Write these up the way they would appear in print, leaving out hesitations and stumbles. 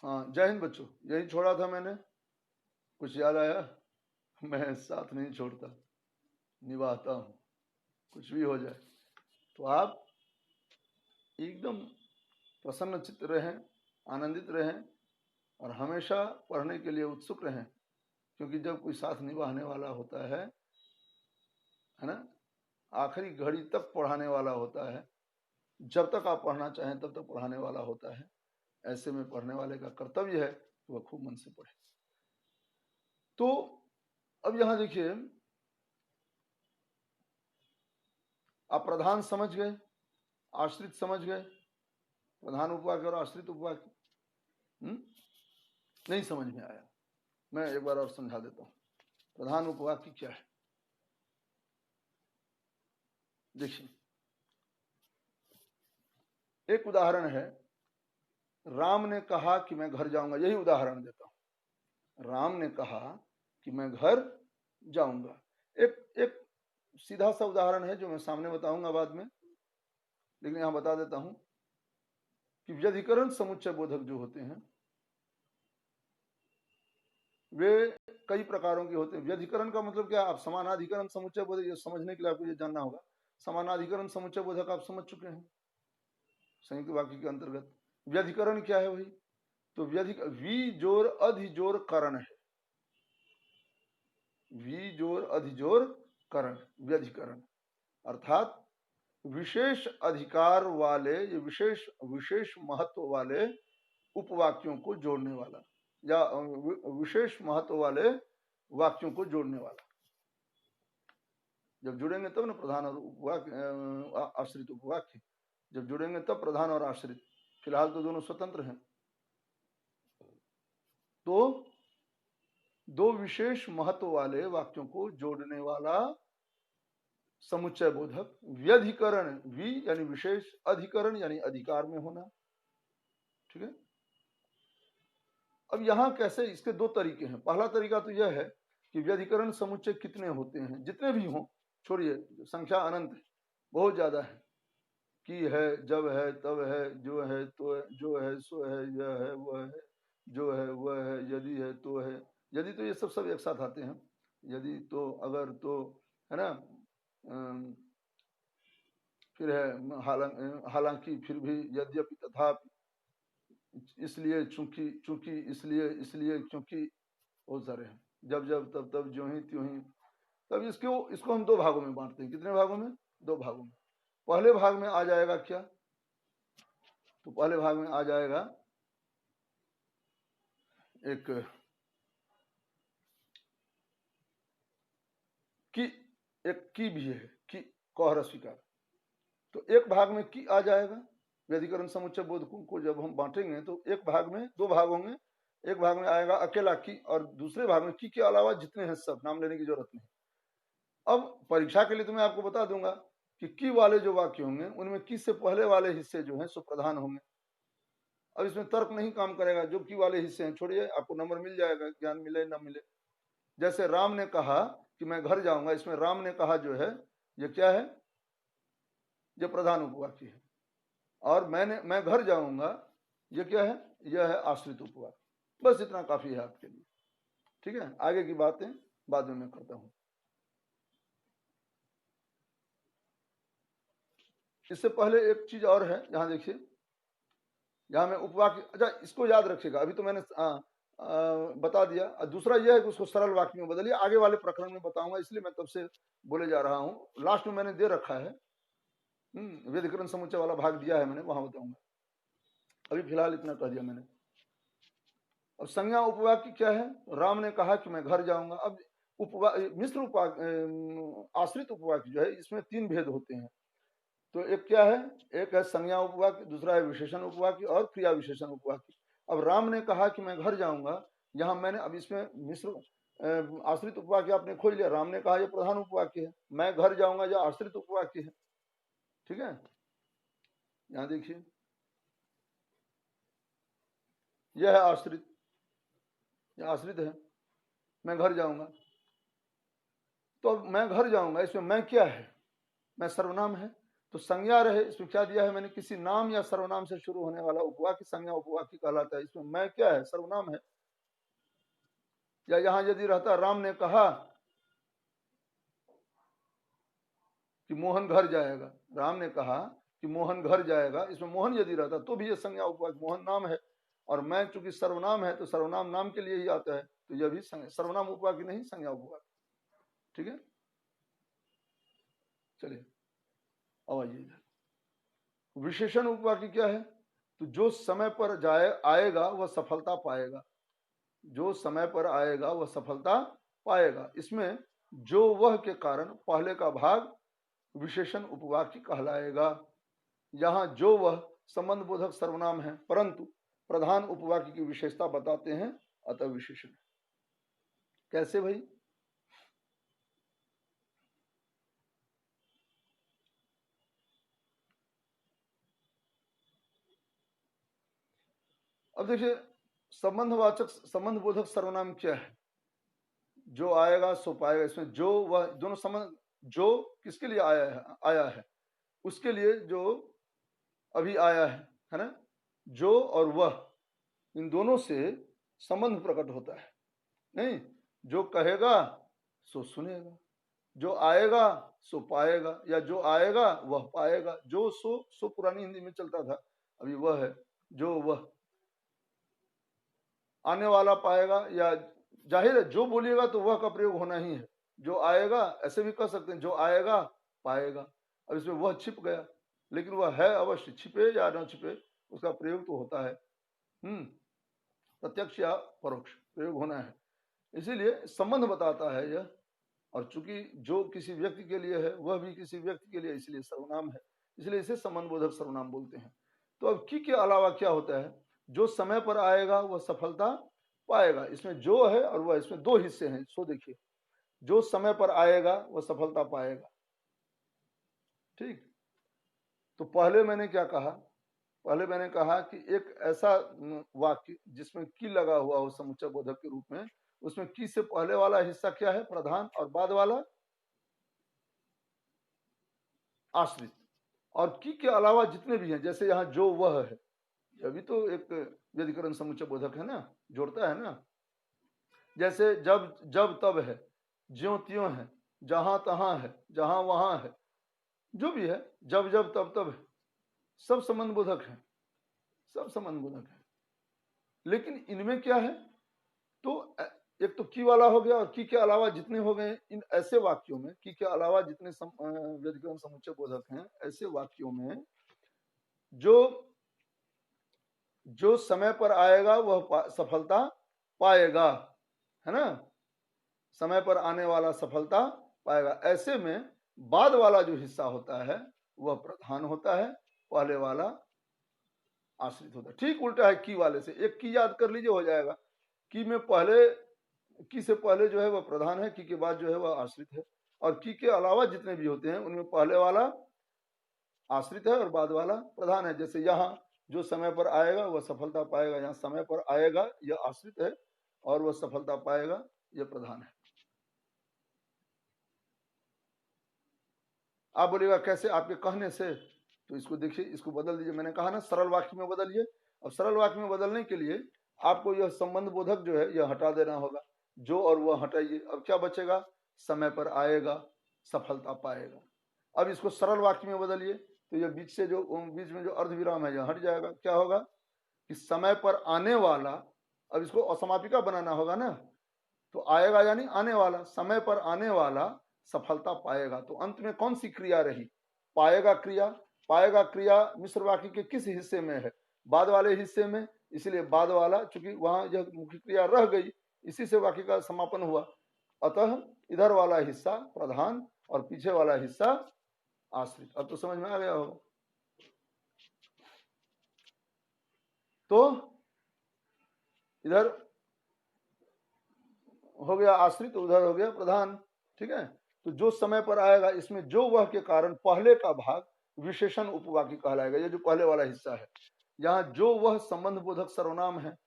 हाँ जय हिंद बच्चों, यही छोड़ा था मैंने। कुछ याद आया? मैं साथ नहीं छोड़ता, निभाता हूँ, कुछ भी हो जाए। तो आप एकदम प्रसन्न चित्त रहें, आनंदित रहें और हमेशा पढ़ने के लिए उत्सुक रहें, क्योंकि जब कोई साथ निभाने वाला होता है ना, आखिरी घड़ी तक पढ़ाने वाला होता है। जब तक आप पढ़ना चाहें तब तक पढ़ाने वाला होता है। ऐसे में पढ़ने वाले का कर्तव्य है कि वह खूब मन से पढ़े। तो अब यहां देखिए, आप प्रधान समझ गए, आश्रित समझ गए, प्रधान उपवाक्य और आश्रित उपवाक्य नहीं समझ में आया। मैं एक बार और समझा देता हूं। प्रधान उपवाक्य क्या है? देखिए, एक उदाहरण है, राम ने कहा कि मैं घर जाऊंगा। यही उदाहरण देता हूं। राम ने कहा कि मैं घर जाऊंगा। एक सीधा सा उदाहरण है जो मैं सामने बताऊंगा बाद में, लेकिन यहां बता देता हूं कि व्यधिकरण समुच्चय बोधक जो होते हैं वे कई प्रकारों के होते हैं। व्यधिकरण का मतलब क्या? आप समानाधिकरण समुच्चय बोधक, ये समझने के लिए आपको ये जानना होगा। समानाधिकरण समुच्चय बोधक आप समझ चुके हैं संयुक्त वाक्य के अंतर्गत। व्यधिकरण क्या है? वही तो वी जोर अधिजोर करण है। वी जोर अधिजोर करण व्यधिकरण, अर्थात विशेष अधिकार वाले, ये विशेष महत्व वाले उपवाक्यों को जोड़ने वाला, या विशेष महत्व वाले वाक्यों को जोड़ने वाला। जब जुड़ेंगे तब ना प्रधान और उपवाक्य, आश्रित उपवाक्य जब जुड़ेंगे तब प्रधान और आश्रित। फिलहाल तो दोनों स्वतंत्र हैं। तो दो विशेष महत्व वाले वाक्यों को जोड़ने वाला समुच्चय बोधक व्यधिकरण। वी यानी विशेष, अधिकरण यानी अधिकार में होना। ठीक है। अब यहां कैसे, इसके दो तरीके हैं। पहला तरीका तो यह है कि व्यधिकरण समुच्चय कितने होते हैं, जितने भी हों, छोड़िए, संख्या अनंत है, बहुत ज्यादा है। कि है, जब है, तब है, जो है तो है, जो है सो है, यह है वह है, जो है वह है, यदि है तो है। यदि तो ये सब एक साथ आते हैं। यदि तो, अगर तो, है ना। फिर है हालांकि, फिर भी, यद्यपि, तथापि, इसलिए, चूंकि, चूंकि, इसलिए, क्योंकि, बहुत सारे हैं। जब जब, तब तब, ज्यों ही त्यों ही। तब इसको हम दो भागों में बांटते हैं। कितने भागों में? दो भागों में। पहले भाग में आ जाएगा क्या? तो पहले भाग में आ जाएगा एक की, एक की भी है, की कौहर स्वीकार। तो एक भाग में की आ जाएगा। व्यधिकरण समुच्चय बोधकों को जब हम बांटेंगे तो एक भाग में, दो भाग होंगे। एक भाग में आएगा अकेला की, और दूसरे भाग में की के अलावा जितने हैं सब, नाम लेने की जरूरत नहीं। अब परीक्षा के लिए तो मैं आपको बता दूंगा कि की वाले जो वाक्य होंगे उनमें की से पहले वाले हिस्से जो हैं सो प्रधान होंगे। अब इसमें तर्क नहीं काम करेगा। जो की वाले हिस्से हैं छोड़िए, आपको नंबर मिल जाएगा, ज्ञान मिले ना मिले। जैसे राम ने कहा कि मैं घर जाऊंगा, इसमें राम ने कहा जो है, ये क्या है? ये प्रधान उपवाक्य है। और मैं घर जाऊंगा, ये क्या है? यह है आश्रित उपवाक्य। बस इतना काफी है आपके लिए। ठीक है, आगे की बातें बाद में मैं करता हूं। इससे पहले एक चीज और है, यहां देखिए, यहां मैं उपवाक्य, अच्छा इसको याद रखिएगा। अभी तो मैंने बता दिया। दूसरा यह है कि उसको सरल वाक्य में बदलिए। आगे वाले प्रकरण में बताऊंगा, इसलिए मैं तब से बोले जा रहा हूं। लास्ट में मैंने दे रखा है, व्यधिकरण समुच्चय वाला भाग दिया है मैंने, वहां बताऊंगा। अभी फिलहाल इतना कह दिया मैंने। अब संज्ञा उपवाक्य क्या है? राम ने कहा कि मैं घर जाऊंगा। अब मिश्र आश्रित उपवाक्य जो है, इसमें तीन भेद होते हैं। तो एक क्या है? एक है संज्ञा उपवाक्य, दूसरा है विशेषण उपवाक्य, और क्रिया विशेषण उपवाक्य। अब राम ने कहा कि मैं घर जाऊंगा, यहां मैंने, अब इसमें मिश्र आश्रित उपवाक्य आपने खोज लिया। राम ने कहा यह प्रधान उपवाक्य है, मैं घर जाऊंगा यह आश्रित उपवाक्य है। ठीक है, यहां देखिए, यह है आश्रित, यह आश्रित है, मैं घर जाऊंगा। तो अब मैं घर जाऊंगा, इसमें मैं क्या है? मैं सर्वनाम है। तो संज्ञा रहे, इसमें क्या दिया है मैंने, किसी नाम या सर्वनाम से शुरू होने वाला उपवाक्य संज्ञा उपवाक्य कहलाता है। इसमें मैं क्या है, सर्वनाम है। या यहां यदि रहता राम ने कहा कि मोहन घर जाएगा, राम ने कहा कि मोहन घर जाएगा, इसमें मोहन यदि रहता तो भी ये संज्ञा उपवाक्य, मोहन नाम है और मैं चूंकि सर्वनाम है तो सर्वनाम नाम के लिए ही आता है, तो यह भी सर्वनाम उपवाक्य नहीं, संज्ञा उपवाक्य। ठीक है, चलिए अब आइए। विशेषण उपवाक्य क्या है, तो जो समय पर आएगा वह सफलता पाएगा, जो समय पर आएगा वह सफलता पाएगा। इसमें जो वह के कारण पहले का भाग विशेषण उपवाक्य कहलाएगा। यहाँ जो वह संबंध बोधक सर्वनाम है, परंतु प्रधान उपवाक्य की विशेषता बताते हैं, अतः विशेषण। कैसे भाई, अब देखिए संबंधवाचक संबंध बोधक सर्वनाम क्या है, जो आएगा सो पाएगा। इसमें जो वह दोनों संबंध, जो किसके लिए आया है उसके लिए जो अभी आया है ना, जो और वह इन दोनों से संबंध प्रकट होता है। नहीं, जो कहेगा सो सुनेगा, जो आएगा सो पाएगा, या जो आएगा वह पाएगा। जो सो पुरानी हिंदी में चलता था, अभी वह है जो वह। आने वाला पाएगा, या जाहिर है जो बोलिएगा तो वह का प्रयोग होना ही है। जो आएगा ऐसे भी कह सकते हैं, जो आएगा पाएगा। अब इसमें वह छिप गया, लेकिन वह है अवश्य, छिपे या न छिपे उसका प्रयोग तो होता है। प्रत्यक्ष या परोक्ष प्रयोग होना है, इसीलिए संबंध बताता है यह। और चूंकि जो किसी व्यक्ति के लिए है वह भी किसी व्यक्ति के लिए, इसलिए सर्वनाम है, इसलिए इसे संबंध बोधक सर्वनाम बोलते हैं। तो अब की के अलावा क्या होता है, जो समय पर आएगा वह सफलता पाएगा। इसमें जो है और वह, इसमें दो हिस्से हैं। सो देखिए, जो समय पर आएगा वह सफलता पाएगा। ठीक, तो पहले मैंने क्या कहा, पहले मैंने कहा कि एक ऐसा वाक्य जिसमें की लगा हुआ हो समुच्चय बोधक के रूप में, उसमें की से पहले वाला हिस्सा क्या है, प्रधान, और बाद वाला आश्रित। और की के अलावा जितने भी हैं, जैसे यहाँ जो वह है, यह भी तो एक व्यधिकरण समुच्चय बोधक है ना, जोड़ता है ना। जैसे जब जब तब है, ज्यों त्यों है, जहां तहां है, जहां वहां है, जो भी है, जब जब तब तब है, सब संबंध बोधक है, सब संबंध बोधक है। लेकिन इनमें क्या है, तो एक तो की वाला हो गया, और की के अलावा जितने हो गए, इन ऐसे वाक्यों में की के अलावा जितने व्यधिकरण समुच्चय बोधक हैं, ऐसे वाक्यों में जो समय पर आएगा वह सफलता पाएगा, है ना, समय पर आने वाला सफलता पाएगा। ऐसे में बाद वाला जो हिस्सा होता है वह प्रधान होता है, पहले वाला आश्रित होता है। ठीक उल्टा है की वाले से, एक की याद कर लीजिए हो जाएगा। की में पहले, की से पहले जो है वह प्रधान है, की के बाद जो है वह आश्रित है। और की के अलावा जितने भी होते हैं उनमें पहले वाला आश्रित है और बाद वाला प्रधान है। जैसे यहाँ जो समय पर आएगा वह सफलता पाएगा, यहाँ समय पर आएगा यह आश्रित है और वह सफलता पाएगा यह प्रधान है। आप बोलिएगा कैसे, आपके कहने से, तो इसको देखिए, इसको बदल दीजिए। मैंने कहा ना सरल वाक्य में बदलिए। अब सरल वाक्य में बदलने के लिए आपको यह संबंध बोधक जो है यह हटा देना होगा, जो और वह हटाइए। अब क्या बचेगा, समय पर आएगा सफलता पाएगा। अब इसको सरल वाक्य में बदलिए, तो यह बीच से जो बीच में जो अर्धविराम है यह हट जाएगा। क्या होगा कि समय पर आने वाला, अब इसको असमापिका बनाना होगा ना, तो आएगा यानी आने वाला, समय पर आने वाला सफलता पाएगा। तो अंत में कौन सी क्रिया रही, पाएगा क्रिया। पाएगा क्रिया मिश्र वाक्य के किस हिस्से में है, बाद वाले हिस्से में, इसलिए बाद वाला, चूंकि वहां यह मुख्य क्रिया रह गई, इसी से वाक्य का समापन हुआ। अतः इधर वाला हिस्सा प्रधान और पीछे वाला हिस्सा आश्रित। अब तो समझ में आ गया होगा। तो इधर हो गया आश्रित, उधर हो गया प्रधान। ठीक है, तो जो समय पर आएगा, इसमें जो वह के कारण पहले का भाग विशेषण उपवाक्य कहलाएगा। ये जो पहले वाला हिस्सा है, यहाँ जो वह संबंध बोधक सर्वनाम है।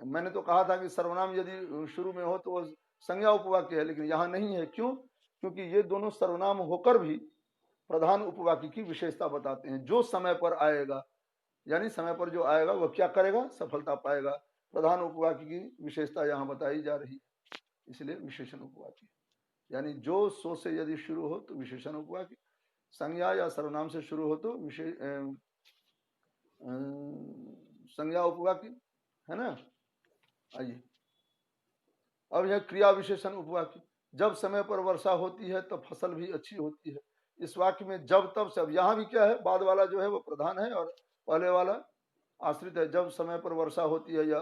मैंने तो कहा था कि सर्वनाम यदि शुरू में हो तो वह संज्ञा उपवाक्य है, लेकिन यहाँ नहीं है। क्यों, क्योंकि ये दोनों सर्वनाम होकर भी प्रधान उपवाक्य की विशेषता बताते हैं। जो समय पर आएगा, यानी समय पर जो आएगा वह क्या करेगा, सफलता पाएगा। प्रधान उपवाक्य की विशेषता यहाँ बताई जा रही है, इसलिए विशेषण उपवाक्य। यानी जो सो से यदि शुरू हो तो विशेषण उपवाक्य, संज्ञा या सर्वनाम से शुरू हो तो संज्ञा उपवाक्य, है ना। आइए अब यह क्रिया विशेषण उपवाक्य। जब समय पर वर्षा होती है तब फसल भी अच्छी होती है। इस वाक्य में जब तब से, अब यहाँ भी क्या है, बाद वाला जो है वो प्रधान है और पहले वाला आश्रित है। जब समय पर वर्षा होती है ये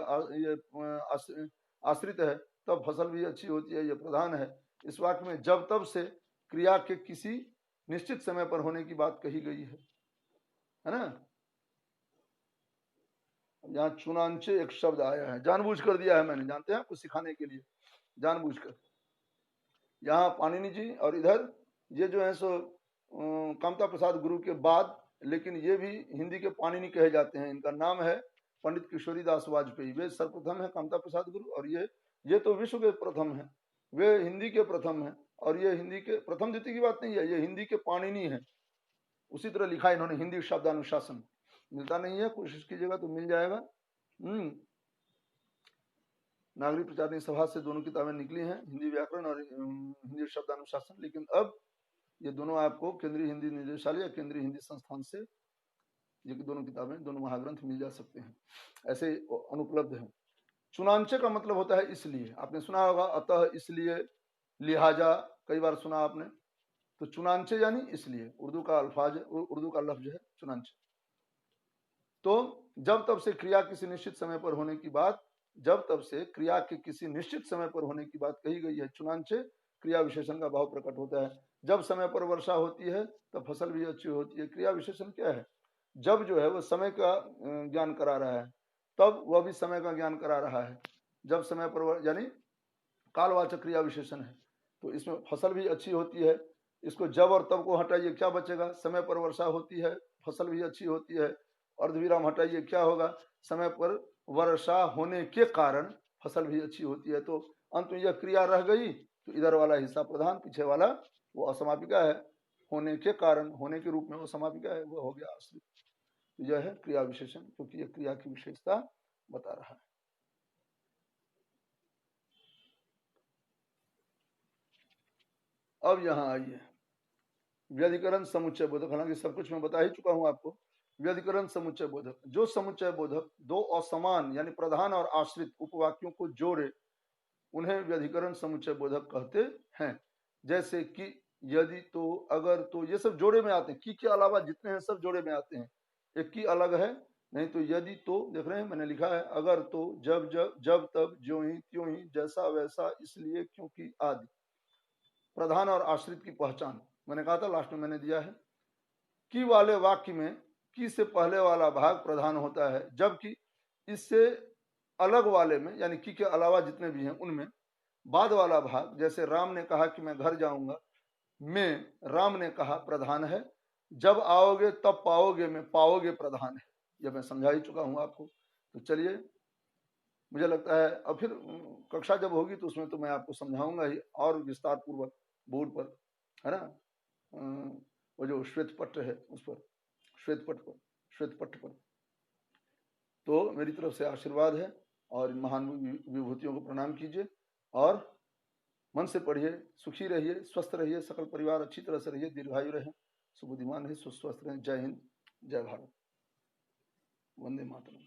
आश्रित है, तब फसल भी अच्छी होती है, ये प्रधान है। इस वाक्य में जब तब से क्रिया के किसी निश्चित समय पर होने की बात कही गई है ना। यहाँ चुनांचे एक शब्द आया है, जानबूझ कर दिया है मैंने, जानते हैं आपको सिखाने के लिए, जानबूझकर। यहाँ पाणिनि जी और इधर ये जो है सो कामता प्रसाद गुरु के बाद, लेकिन ये भी हिंदी के पाणिनि कहे जाते हैं। इनका नाम है पंडित किशोरी दास वाजपेयी। वे सर्वप्रथम है कामता प्रसाद गुरु, और ये तो विश्व के प्रथम है, वे हिंदी के प्रथम है। और ये हिंदी के प्रथम द्वितीय की बात नहीं है, ये हिंदी के पाणिनि है। उसी तरह लिखा इन्होंने हिंदी शब्दानुशासन, मिलता नहीं है, कोशिश कीजिएगा तो मिल जाएगा। नागरिक प्रचारणी सभा से दोनों किताबें निकली हैं, हिंदी व्याकरण और हिंदी शब्दानुशासन। लेकिन अब ये दोनों आपको केंद्रीय हिंदी निदेशालय या केंद्रीय हिंदी संस्थान से ये दोनों किताबें, दोनों महाग्रंथ मिल जा सकते हैं, ऐसे अनुपलब्ध हैं। चुनांचे का मतलब होता है इसलिए, आपने सुना होगा, अतः, इसलिए, लिहाजा, कई बार सुना आपने। तो चुनांचे यानी इसलिए, उर्दू का अल्फाज, उर्दू का लफ्ज है चुनांचे। तो जब तब से क्रिया किसी निश्चित समय पर होने की बात, जब तब से क्रिया के किसी निश्चित समय पर होने की बात कही गई है। चुनांचे क्रिया विशेषण का भाव प्रकट होता है। जब समय पर वर्षा होती है तब फसल भी अच्छी होती है। क्रिया विशेषण क्या है, जब जो है वो समय का ज्ञान करा रहा है, तब वह भी समय का ज्ञान करा रहा है। जब समय पर, यानी कालवाचक क्रिया विशेषण है, तो इसमें फसल भी अच्छी होती है। इसको जब और तब को हटाइए, क्या बचेगा, समय पर वर्षा होती है, फसल भी अच्छी होती है। अर्धविराम हटाइए, क्या होगा, समय पर वर्षा होने के कारण फसल भी अच्छी होती है। तो अंत में यह क्रिया रह गई, तो इधर वाला हिस्सा प्रधान, पीछे वाला वो असमापिका है। होने के कारण, होने के रूप में वो समापिका है, वो हो गया आश्रित। तो यह है क्रिया विशेषण, क्योंकि यह क्रिया की विशेषता बता रहा है। अब यहाँ आइए, व्यधिकरण समुच्चय बोधक। हालांकि सब कुछ मैं बता ही चुका हूं आपको। व्यधिकरण समुच्चय बोधक, जो समुच्चय बोधक दो असमान यानी प्रधान और आश्रित उपवाक्यों को जोड़े, उन्हें व्यधिकरण समुच्चय बोधक कहते हैं। जैसे कि, यदि, तो, अगर, तो, ये सब जोड़े में आते हैं। की के अलावा जितने हैं सब जोड़े में आते हैं। एक की अलग है, नहीं तो यदि, तो, देख रहे हैं मैंने लिखा है, अगर, तो, जब जब, जब तब, ज्यों ही त्यों ही, जैसा वैसा, इसलिए, क्योंकि, आदि। प्रधान और आश्रित की पहचान मैंने कहा था, लास्ट में मैंने दिया है। की वाले वाक्य में की से पहले वाला भाग प्रधान होता है, जबकि इससे अलग वाले में, यानी की के अलावा जितने भी हैं उनमें बाद वाला भाग, जैसे राम ने कहा कि मैं घर जाऊंगा, में राम ने कहा प्रधान है। जब आओगे तब पाओगे में पाओगे प्रधान है। यह मैं समझा ही चुका हूं आपको। तो चलिए, मुझे लगता है अब फिर कक्षा जब होगी तो उसमें तो मैं आपको समझाऊंगा ही और विस्तार पूर्वक, बोर्ड पर, है ना। वो जो श्वेत पत्र है उस पर, श्वेत पत्र पर। तो मेरी तरफ से आशीर्वाद है, और महान विभूतियों को प्रणाम कीजिए, और मन से पढ़िए, सुखी रहिए, स्वस्थ रहिए, सकल परिवार अच्छी तरह से रहिए, दीर्घायु रहे, सुबुद्धिमान रहे, सुस्वस्थ रहे। जय हिंद, जय भारत, वंदे मातरम।